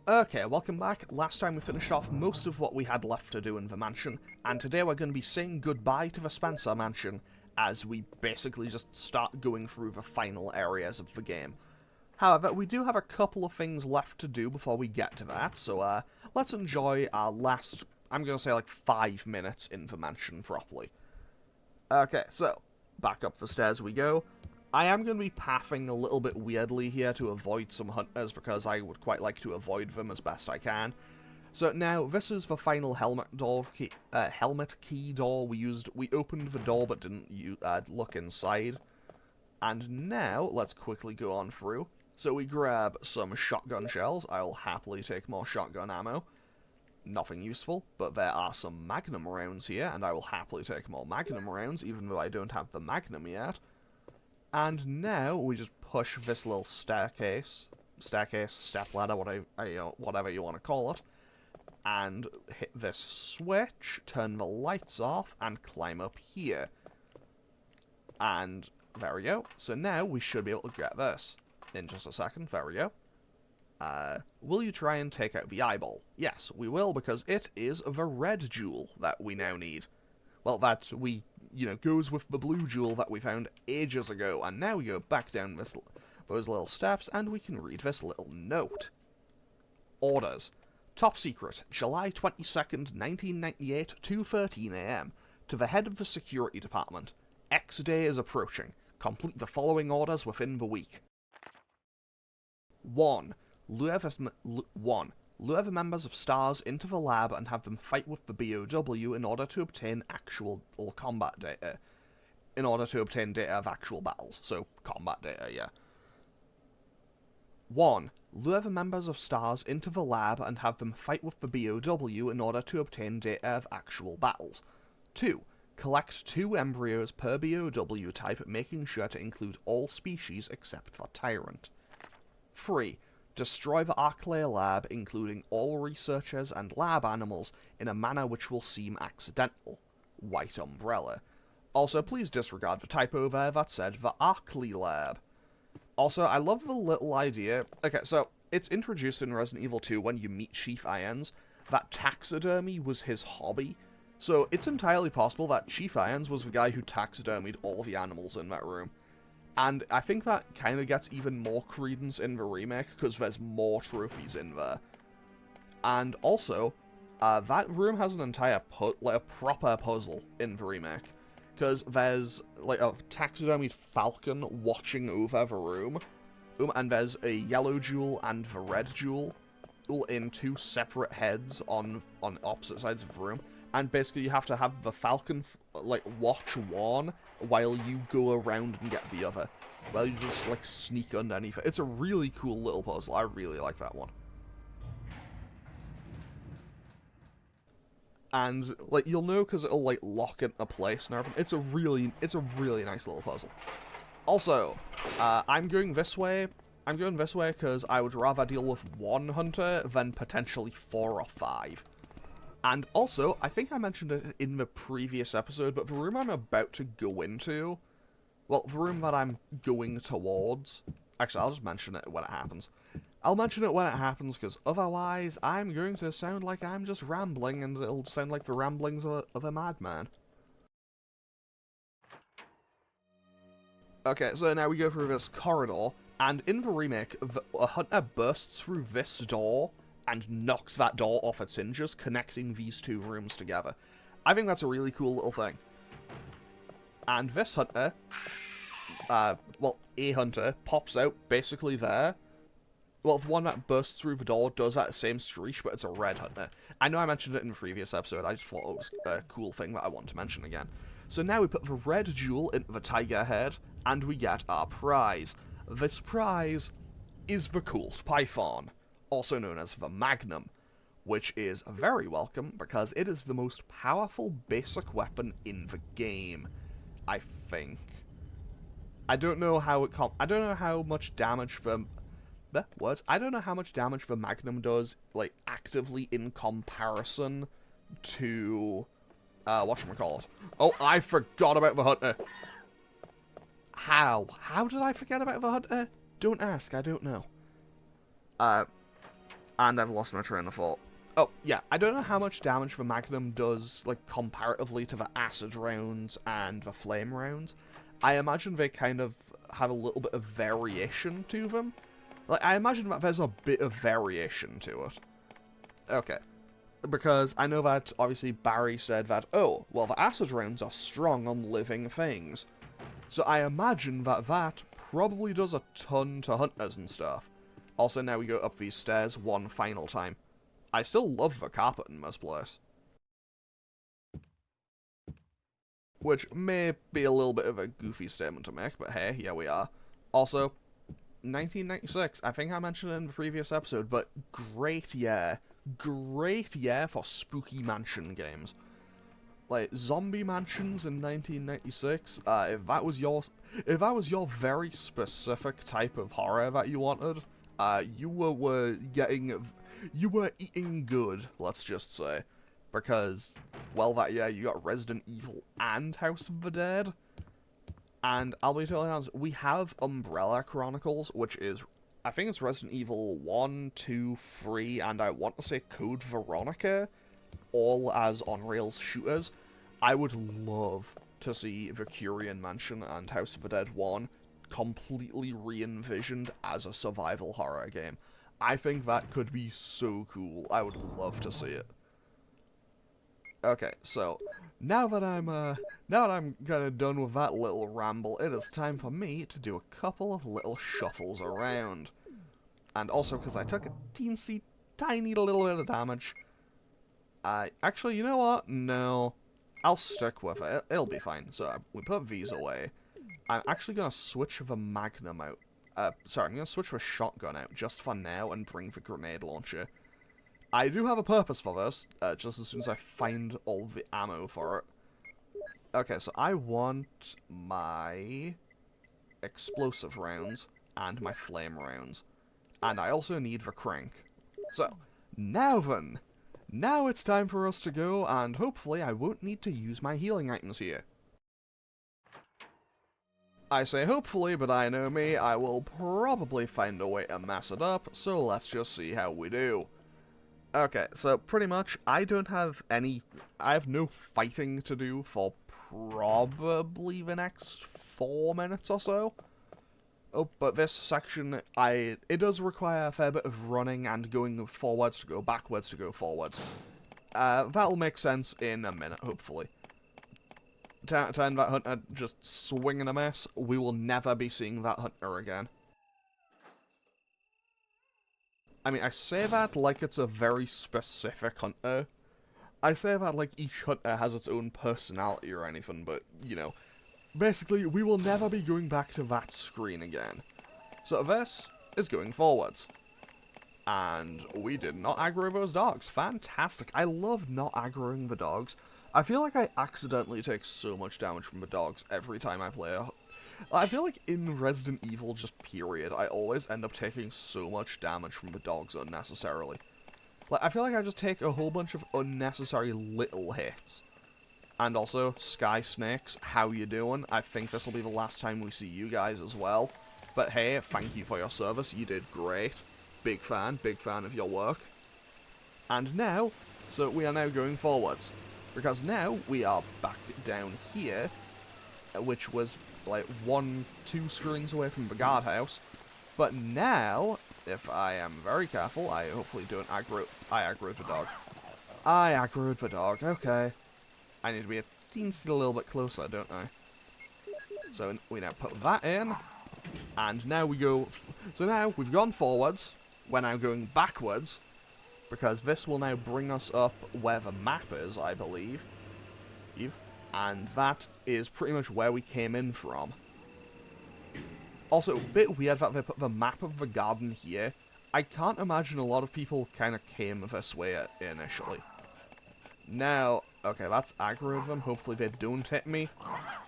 Okay, welcome back. Last time we finished off most of what we had left to do in the mansion, and today we're going to be saying goodbye to the Spencer mansion, as we basically just start going through the final areas of the game. However, we do have a couple of things left to do before we get to that, so let's enjoy our last, I'm going to say like 5 minutes in the mansion properly. Okay, so, back up the stairs we go. I am going to be pathing a little bit weirdly here to avoid some hunters because I would quite like to avoid them as best I can. So now, this is the final helmet key door we used. We opened the door but didn't look inside. And now, let's quickly go on through. So we grab some shotgun shells. I'll happily take more shotgun ammo. Nothing useful, but there are some magnum rounds here, and I will happily take more magnum rounds, even though I don't have the magnum yet. And now we just push this little step ladder, whatever you want to call it, and hit this switch, turn the lights off, and climb up here. And there we go. So now we should be able to get this. In just a second, there we go. Will you try and take out the eyeball? Yes, we will, because it is the red jewel that we now need. Well, that we, goes with the blue jewel that we found ages ago, and now we go back down those little steps, and we can read this little note. Orders. Top secret, July 22nd, 1998, 2:13 AM. To the head of the security department. X day is approaching. Complete the following orders within the week. 1. Lure the members of STARS into the lab and have them fight with the BOW in order to obtain actual combat data. In order to obtain data of actual battles. So, combat data, yeah. 1. Lure the members of STARS into the lab and have them fight with the BOW in order to obtain data of actual battles. 2. Collect 2 embryos per BOW type, making sure to include all species except for Tyrant. 3. Destroy the Arclair lab, including all researchers and lab animals, in a manner which will seem accidental. White umbrella. Also, please disregard the typo there that said the Arclay lab. Also, I love the little idea. Okay, so, it's introduced in Resident Evil 2 when you meet Chief Irons, that taxidermy was his hobby. So, it's entirely possible that Chief Irons was the guy who taxidermied all the animals in that room. And I think that kind of gets even more credence in the remake, because there's more trophies in there. And also, that room has an entire, a proper puzzle in the remake. Because there's, like, a taxidermied falcon watching over the room. And there's a yellow jewel and the red jewel in 2 separate heads on opposite sides of the room. And basically you have to have the falcon, watch one while you go around and get the other. While you just, sneak underneath it. It's a really cool little puzzle. I really like that one. And, you'll know because it'll, lock into place and everything. It's a really nice little puzzle. Also, I'm going this way. I'm going this way because I would rather deal with 1 hunter than potentially 4 or 5. And also, I think I mentioned it in the previous episode, but the room I'm about to go into, well, the room that I'm going towards, actually, I'll just mention it when it happens. I'll mention it when it happens, because otherwise, I'm going to sound like I'm just rambling, and it'll sound like the ramblings of a madman. Okay, so now we go through this corridor, and in the remake, a hunter bursts through this door, and knocks that door off its hinges, connecting these 2 rooms together. I think that's a really cool little thing. And this hunter, a hunter, pops out basically there. Well, the one that bursts through the door does that same screech, but it's a red hunter. I know I mentioned it in the previous episode, I just thought it was a cool thing that I want to mention again. So now we put the red jewel into the tiger head, and we get our prize. This prize is the Colt Python, also known as the Magnum, which is very welcome because it is the most powerful basic weapon in the game, I think. I don't know how I don't know how much damage the I don't know how much damage the Magnum does, actively in comparison to whatchamacallit. Oh, I forgot about the hunter. How? How did I forget about the hunter? Don't ask, I don't know. And I've lost my train of thought. Oh, yeah, I don't know how much damage the Magnum does, like, comparatively to the acid rounds and the flame rounds. I imagine they kind of have a little bit of variation to them. Like, I imagine that there's a bit of variation to it. Okay. Because I know that, obviously, Barry said that, oh, well, the acid rounds are strong on living things. So I imagine that that probably does a ton to hunters and stuff. Also, now we go up these stairs one final time. I still love the carpet in this place. Which may be a little bit of a goofy statement to make, but hey, here we are. Also, 1996, I think I mentioned it in the previous episode, but great year. Great year for spooky mansion games. Like, zombie mansions in 1996, if that was your very specific type of horror that you wanted, you were eating good, let's just say. Because, well, that year you got Resident Evil and House of the Dead. And I'll be totally honest, we have Umbrella Chronicles, which is, I think it's Resident Evil 1, 2, 3, and I want to say Code Veronica, all as on-rails shooters. I would love to see Vicurian Mansion and House of the Dead 1 completely re-envisioned as a survival horror game. I think that could be so cool. I would love to see it. Okay, so now that I'm kind of done with that little ramble, it is time for me to do a couple of little shuffles around. And also because I took a teensy tiny little bit of damage. Actually, you know what? No, I'll stick with it. It'll be fine. So we put these away. I'm actually gonna switch the Magnum out. Sorry, I'm gonna switch the shotgun out just for now and bring the grenade launcher. I do have a purpose for this, just as soon as I find all the ammo for it. Okay, so I want my explosive rounds and my flame rounds. And I also need the crank. So, now then, now it's time for us to go, and hopefully I won't need to use my healing items here. I say hopefully, but I know me, I will probably find a way to mess it up, so let's just see how we do. Okay, so pretty much, I have no fighting to do for probably the next 4 minutes or so. Oh, but this section, it does require a fair bit of running and going forwards to go backwards to go forwards. That'll make sense in a minute, hopefully. To end that hunter just swinging a mess, we will never be seeing that hunter again. I mean, I say that like it's a very specific hunter. I say that like each hunter has its own personality or anything, but, you know, basically, we will never be going back to that screen again. So this is going forwards. And we did not aggro those dogs. Fantastic. I love not aggroing the dogs. I feel like I accidentally take so much damage from the dogs every time I play I feel like in Resident Evil, just period, I always end up taking so much damage from the dogs unnecessarily. Like, I feel like I just take a whole bunch of unnecessary little hits. And also, Sky Snakes, how you doing? I think this will be the last time we see you guys as well. But hey, thank you for your service, you did great. Big fan of your work. And now, so we are now going forwards. Because now, we are back down here, which was like 1-2 screens away from the guardhouse. But now, if I am very careful, I hopefully don't aggro. I aggroed the dog. I aggroed the dog, okay. I need to be a teensy little bit closer, don't I? So we now put that in, and now we go. So now we've gone forwards. We're now going backwards, because this will now bring us up where the map is, I believe. And that is pretty much where we came in from. Also, a bit weird that they put the map of the garden here. I can't imagine a lot of people kind of came this way initially. Now, okay, that's aggro them. Hopefully they don't hit me.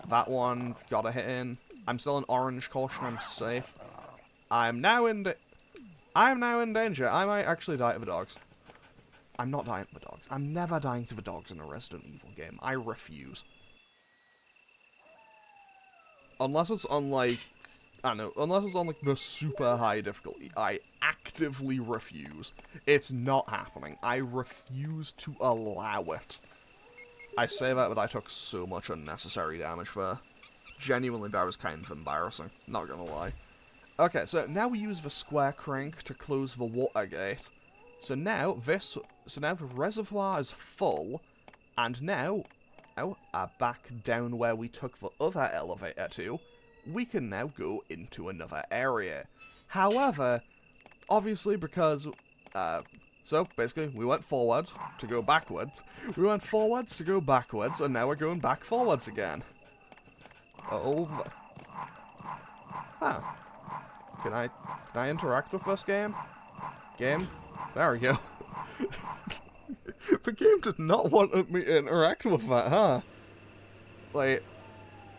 That one got a hit in. I'm still in orange caution. I'm safe. I'm now in danger. I might actually die to the dogs. I'm not dying to the dogs. I'm never dying to the dogs in a Resident Evil game. I refuse. Unless it's on, like, I know, unless it's on, like, the super high difficulty, I actively refuse. It's not happening. I refuse to allow it. I say that, but I took so much unnecessary damage there. Genuinely, that was kind of embarrassing. Not gonna lie. Okay, so now we use the square crank to close the water gate. So now the reservoir is full, and now, back down where we took the other elevator to, we can now go into another area. However, obviously because, so basically we went forward to go backwards, we went forwards to go backwards, and now we're going back forwards again. Oh, huh. Can I interact with this game? Game? There we go. The game did not want me to interact with that, huh? Like,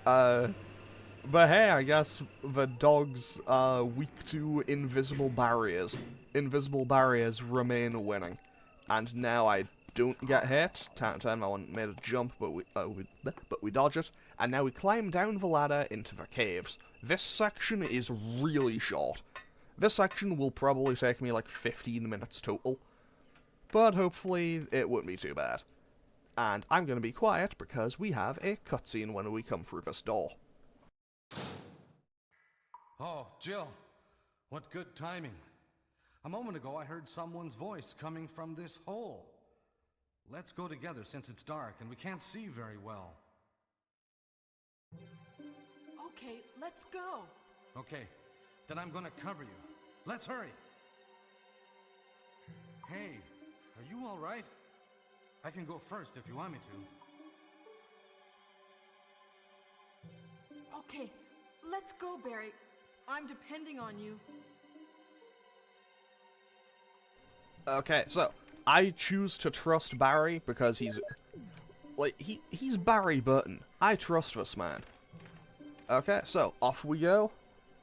but hey, I guess the dogs are weak to invisible barriers. Invisible barriers remain winning. And now I don't get hit. Time I made a jump, but we dodge it. And now we climb down the ladder into the caves. This section is really short. This section will probably take me like 15 minutes total. But hopefully it won't be too bad. And I'm going to be quiet because we have a cutscene when we come through this door. Oh, Jill, what good timing. A moment ago I heard someone's voice coming from this hole. Let's go together since it's dark and we can't see very well. Okay, let's go. Okay, then I'm gonna cover you. Let's hurry. Hey, are you all right? I can go first if you want me to. Okay, let's go, Barry. I'm depending on you. Okay, so I choose to trust Barry because he's Barry Burton. I trust this man. Okay, so off we go.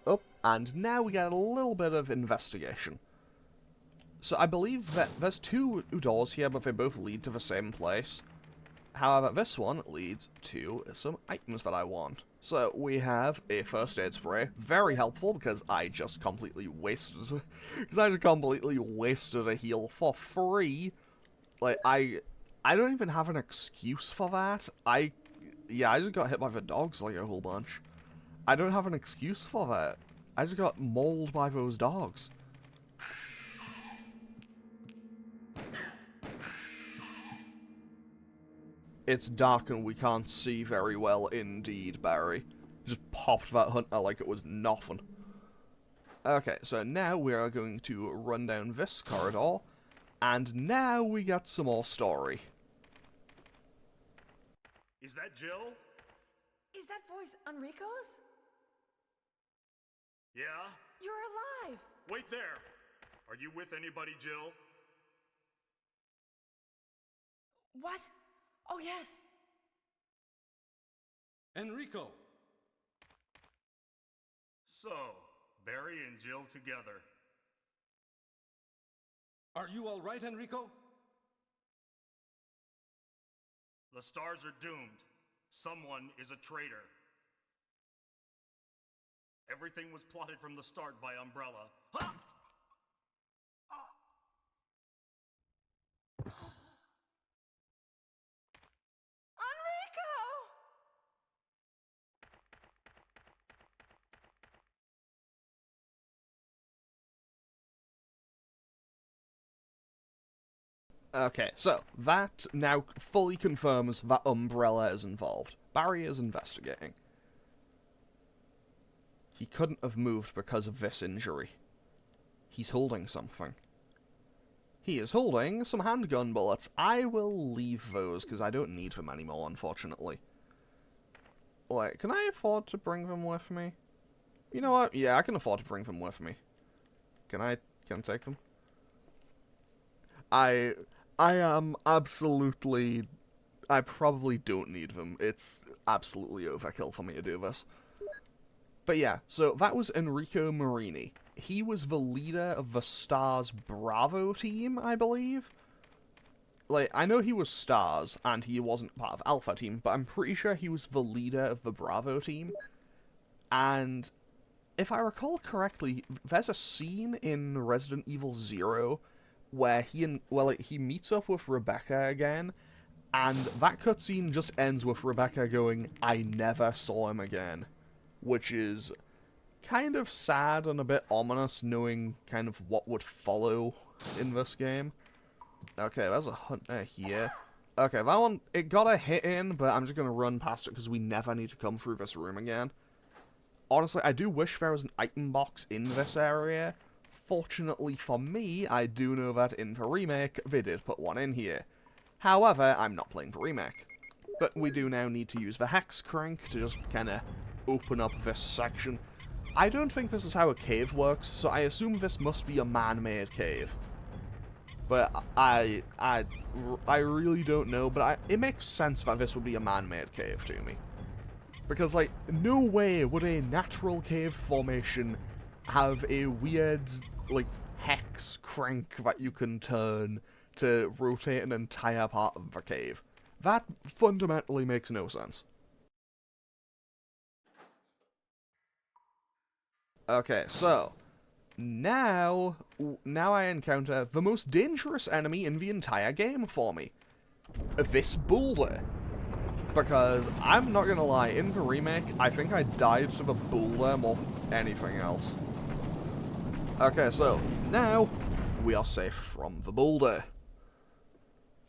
Up, and now we get a little bit of investigation. So I believe that there's two doors here, but they both lead to the same place. However, this one leads to some items that I want. So we have a first aid spray, very helpful because I just completely wasted a heal for free. Like I don't even have an excuse for that. I just got hit by the dogs like a whole bunch. I don't have an excuse for that. I just got mauled by those dogs. It's dark and we can't see very well indeed, Barry. Just popped that hunter like it was nothing. Okay, so now we are going to run down this corridor, and now we get some more story. Is that Jill? Is that voice Enrico's? Yeah? You're alive! Wait there! Are you with anybody, Jill? What? Oh, yes. Enrico! So, Barry and Jill together. Are you all right, Enrico? The stars are doomed. Someone is a traitor. Everything was plotted from the start by Umbrella. Ha! Okay, so that now fully confirms that Umbrella is involved. Barry is investigating. He couldn't have moved because of this injury. He's holding something. He is holding some handgun bullets. I will leave those because I don't need them anymore, unfortunately. Wait, can I afford to bring them with me? You know what? Yeah, I can afford to bring them with me. Can I take them? I am absolutely... I probably don't need them. It's absolutely overkill for me to do this. But yeah, so that was Enrico Marini. He was the leader of the STARS Bravo team, I believe. Like, I know he was STARS, and he wasn't part of Alpha team, but I'm pretty sure he was the leader of the Bravo team. And if I recall correctly, there's a scene in Resident Evil 0 where he meets up with Rebecca again, and that cutscene just ends with Rebecca going, "I never saw him again," which is kind of sad and a bit ominous, knowing kind of what would follow in this game. Okay, there's a hunter here. Okay, that one, it got a hit in, but I'm just going to run past it because we never need to come through this room again. Honestly, I do wish there was an item box in this area. Fortunately for me, I do know that in the remake, they did put one in here. However, I'm not playing the remake. But we do now need to use the hex crank to just kind of open up this section. I don't think this is how a cave works, so I assume this must be a man-made cave. But I really don't know, but it makes sense that this would be a man-made cave to me. Because, like, no way would a natural cave formation have a weird, like, hex crank that you can turn to rotate an entire part of the cave. That fundamentally makes no sense. Okay, so now I encounter the most dangerous enemy in the entire game for me. This boulder. Because, I'm not gonna lie, in the remake, I think I died to the boulder more than anything else. Okay, so, now, we are safe from the boulder.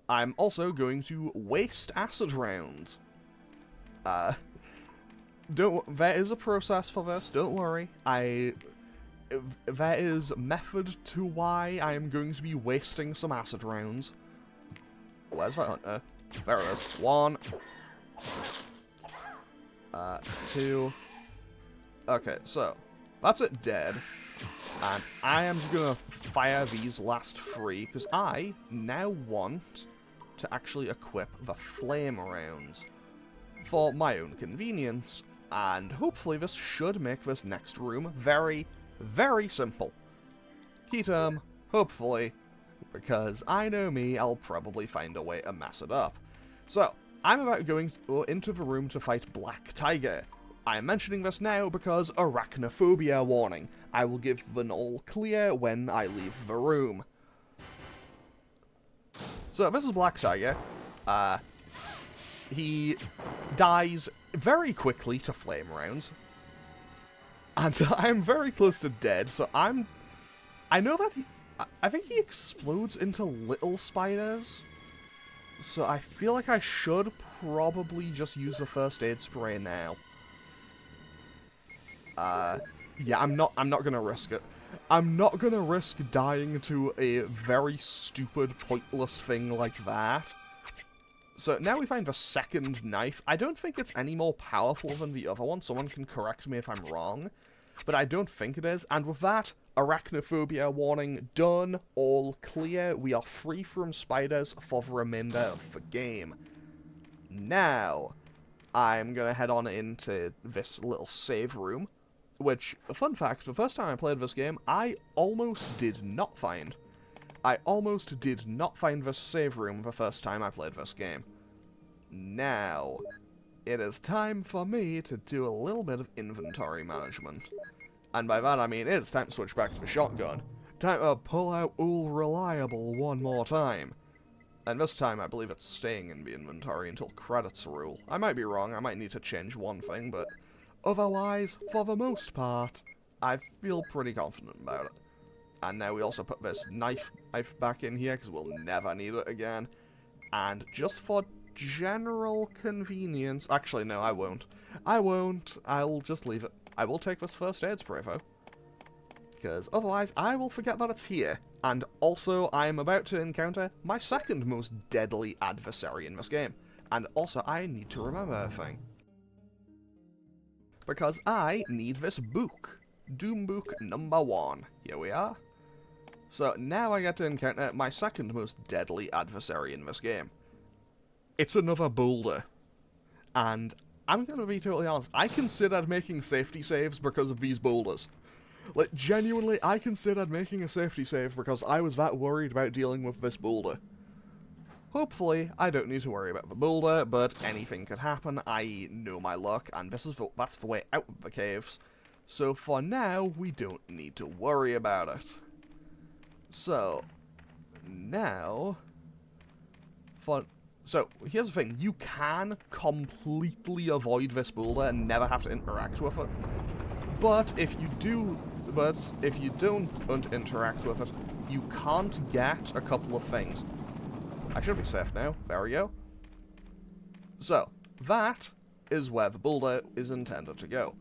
I'm also going to waste acid rounds. There is a process for this, don't worry. There is method to why I am going to be wasting some acid rounds. Where's that hunter? There it is. 1. 2. Okay, so, that's it dead. And I am just gonna fire these last 3, because I now want to actually equip the flame rounds for my own convenience, and hopefully this should make this next room very, very simple. Key term, hopefully, because I know me, I'll probably find a way to mess it up. So, I'm about going into the room to fight Black Tiger. I'm mentioning this now because arachnophobia warning. I will give an all clear when I leave the room. So, this is Black Tiger. He dies very quickly to flame rounds. And I'm very close to dead, so I know that I think he explodes into little spiders. So I feel like I should probably just use the first aid spray now. Yeah, I'm not gonna risk it. I'm not gonna risk dying to a very stupid, pointless thing like that. So now we find the second knife. I don't think it's any more powerful than the other one. Someone can correct me if I'm wrong. But I don't think it is. And with that, arachnophobia warning done, all clear. We are free from spiders for the remainder of the game. Now, I'm going to head on into this little save room. Which, fun fact, the first time I played this game, I almost did not find. I almost did not find this save room the first time I played this game. Now, it is time for me to do a little bit of inventory management. And by that I mean it's time to switch back to the shotgun. Time to pull out All Reliable one more time. And this time I believe it's staying in the inventory until credits roll. I might be wrong, I might need to change one thing, but otherwise, for the most part, I feel pretty confident about it. And now we also put this knife back in here, because we'll never need it again. And just for general convenience... Actually, no, I won't. I'll just leave it. I will take this first aid spray, though. Because otherwise, I will forget that it's here. And also, I'm about to encounter my second most deadly adversary in this game. And also, I need to remember a thing. Because I need this book. Doom Book number 1. Here we are. So now I get to encounter my second most deadly adversary in this game. It's another boulder. And I'm gonna be totally honest, I considered making safety saves because of these boulders. Like, genuinely, I considered making a safety save because I was that worried about dealing with this boulder. Hopefully, I don't need to worry about the boulder, but anything could happen. I know my luck, and that's the way out of the caves. So for now, we don't need to worry about it. So, now... So, here's the thing. You can completely avoid this boulder and never have to interact with it. But if you don't interact with it, you can't get a couple of things. I should be safe now. There we go. So, that is where the boulder is intended to go.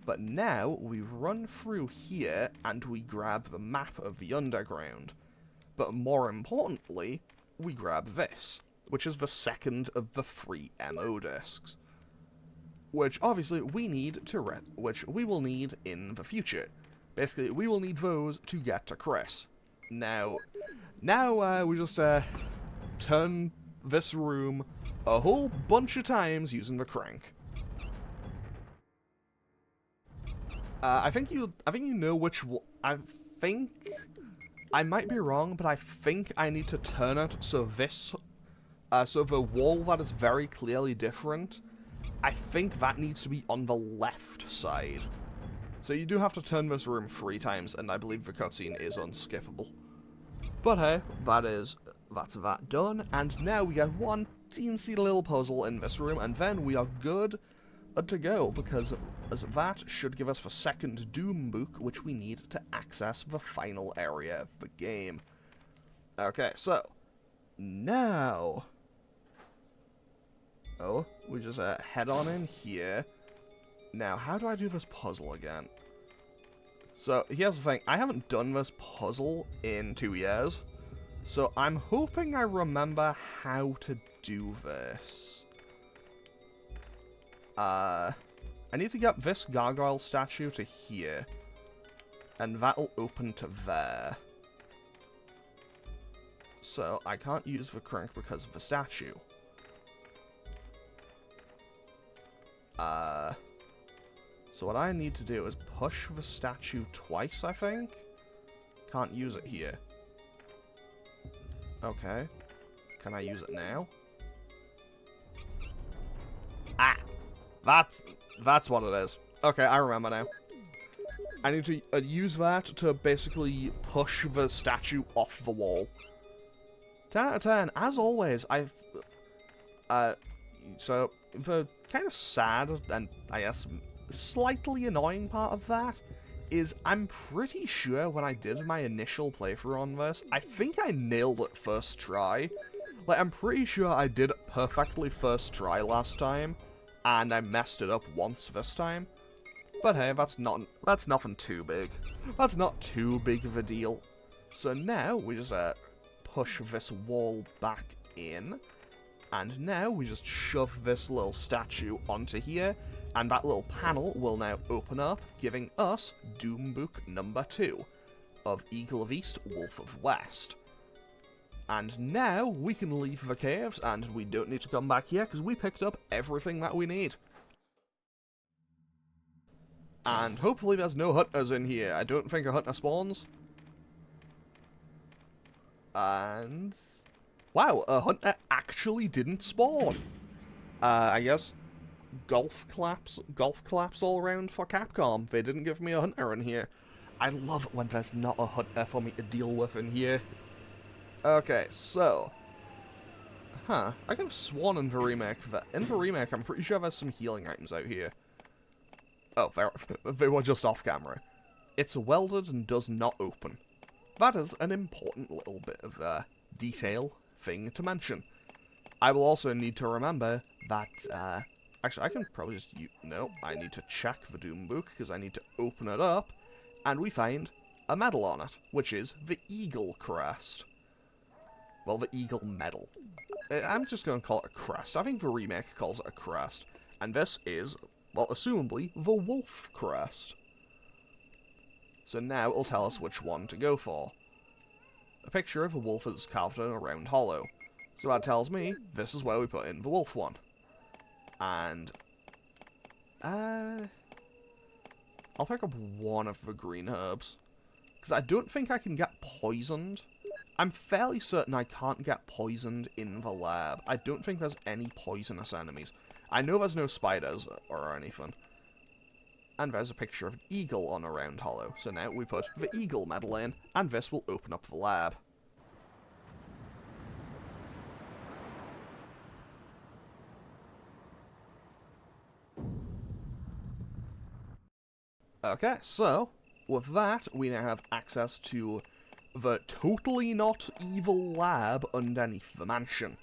But now, we run through here and we grab the map of the underground. But more importantly, we grab this, which is the second of the 3 MO discs. Which, obviously, we need to which we will need in the future. Basically, we will need those to get to Chris. Now we just, turn this room a whole bunch of times using the crank. I think you know which I think... I might be wrong, but I think I need to turn it so this... so the wall that is very clearly different, I think that needs to be on the left side. So you do have to turn this room 3 times, and I believe the cutscene is unskippable. But hey, that's that done, and now we get one teensy little puzzle in this room, and then we are good to go, because as that should give us the second Doom book, which we need to access the final area of the game. Okay, so, now... Oh, we just head on in here. Now, how do I do this puzzle again? So, here's the thing. I haven't done this puzzle in 2 years. So, I'm hoping I remember how to do this. I need to get this gargoyle statue to here. And that'll open to there. So, I can't use the crank because of the statue. So what I need to do is push the statue twice, I think? Can't use it here. Okay. Can I use it now? Ah! That's what it is. Okay, I remember now. I need to use that to basically push the statue off the wall. 10 out of 10. As always, so, the kind of sad and, I guess, slightly annoying part of that is I'm pretty sure when I did my initial playthrough on this, I think I nailed it first try. Like, I'm pretty sure I did it perfectly first try last time, and I messed it up once this time. But hey, that's nothing too big. That's not too big of a deal. So now, we just, push this wall back in, and now we just shove this little statue onto here, and that little panel will now open up, giving us Doom Book number 2 of Eagle of East, Wolf of West. And now we can leave the caves, and we don't need to come back here because we picked up everything that we need. And hopefully there's no hunters in here. I don't think a hunter spawns. And... wow, a hunter actually didn't spawn. I guess golf claps all around for Capcom. They didn't give me a hunter in here. I love it when there's not a hunter for me to deal with in here. Okay, so... I could have sworn in the remake that... in the remake, I'm pretty sure there's some healing items out here. Oh, they were just off camera. It's welded and does not open. That is an important little bit of detail thing to mention. I will also need to remember that, actually, I can probably just no, I need to check the Doom Book, because I need to open it up, and we find a medal on it, which is the Eagle Crest. Well, the Eagle Medal. I'm just going to call it a crest. I think the remake calls it a crest. And this is, well, assumably, the Wolf Crest. So now it'll tell us which one to go for. A picture of a wolf is carved in a round hollow. So that tells me this is where we put in the wolf one. And... I'll pick up one of the green herbs. Because I don't think I can get poisoned. I'm fairly certain I can't get poisoned in the lab. I don't think there's any poisonous enemies. I know there's no spiders or anything. and there's a picture of an eagle on a round hollow. So now we put the eagle medal in, and this will open up the lab. Okay, so with that, we now have access to the totally not evil lab underneath the mansion.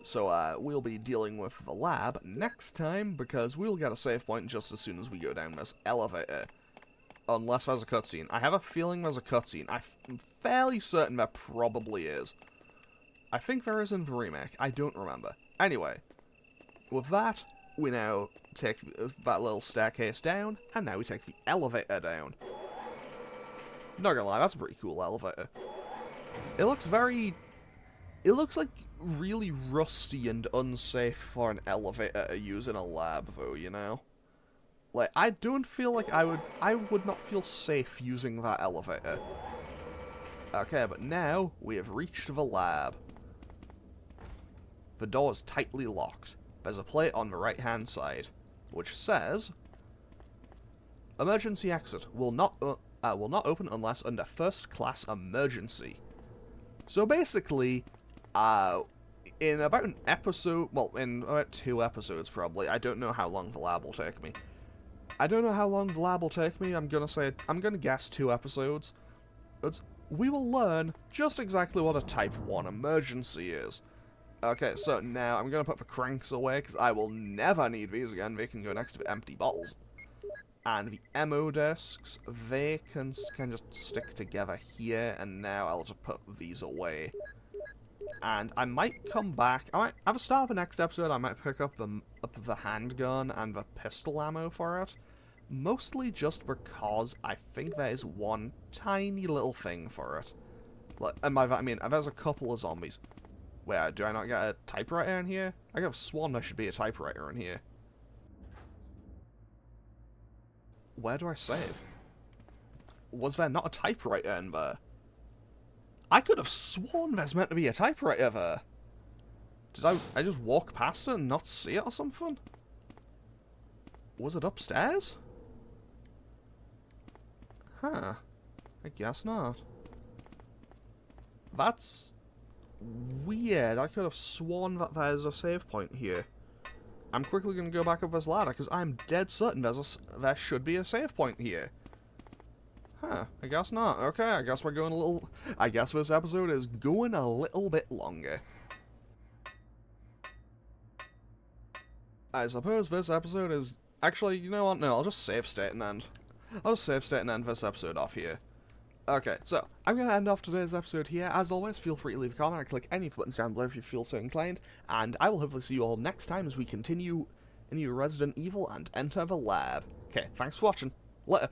So we'll be dealing with the lab next time, because we'll get a save point just as soon as we go down this elevator. Unless there's a cutscene. I have a feeling there's a cutscene. I'm fairly certain there probably is. I think there is in the remake. I don't remember. Anyway, with that, we now take that little staircase down, and now we take the elevator down. Not gonna lie, that's a pretty cool elevator. It looks very... It looks like really rusty and unsafe for an elevator to use in a lab, though, you know? Like, I don't feel like I would not feel safe using that elevator. Okay, but now we have reached the lab. The door is tightly locked. There's a plate on the right-hand side, which says, "Emergency exit will not open unless under first-class emergency." So basically, in about an episode, well, in about 2 episodes probably, I don't know how long the lab will take me. I'm gonna guess 2 episodes. We will learn just exactly what a Type 1 emergency is. Okay, so now I'm going to put the cranks away, because I will never need these again. They can go next to the empty bottles. And the ammo discs, they can just stick together here, and now I'll just put these away. And I might come back, at the start of the next episode, I might pick up the handgun and the pistol ammo for it. Mostly just because I think there is one tiny little thing for it. Like, I mean, there's a couple of zombies. Wait, do I not get a typewriter in here? I could have sworn there should be a typewriter in here. Where do I save? Was there not a typewriter in there? I could have sworn there's meant to be a typewriter there. Did I just walk past it and not see it or something? Was it upstairs? Huh. I guess not. That's weird. I could have sworn that there's a save point here. I'm quickly going to go back up this ladder, because I'm dead certain there should be a save point here. Huh, I guess not. Okay, I guess we're going a little... I guess this episode is going a little bit longer. I suppose this episode is... Actually, you know what? No, I'll just save state and end. I'll just save state and end this episode off here. Okay, so, I'm going to end off today's episode here. As always, feel free to leave a comment or click any of the buttons down below if you feel so inclined. And I will hopefully see you all next time as we continue in Resident Evil and enter the lab. Okay, thanks for watching. Later.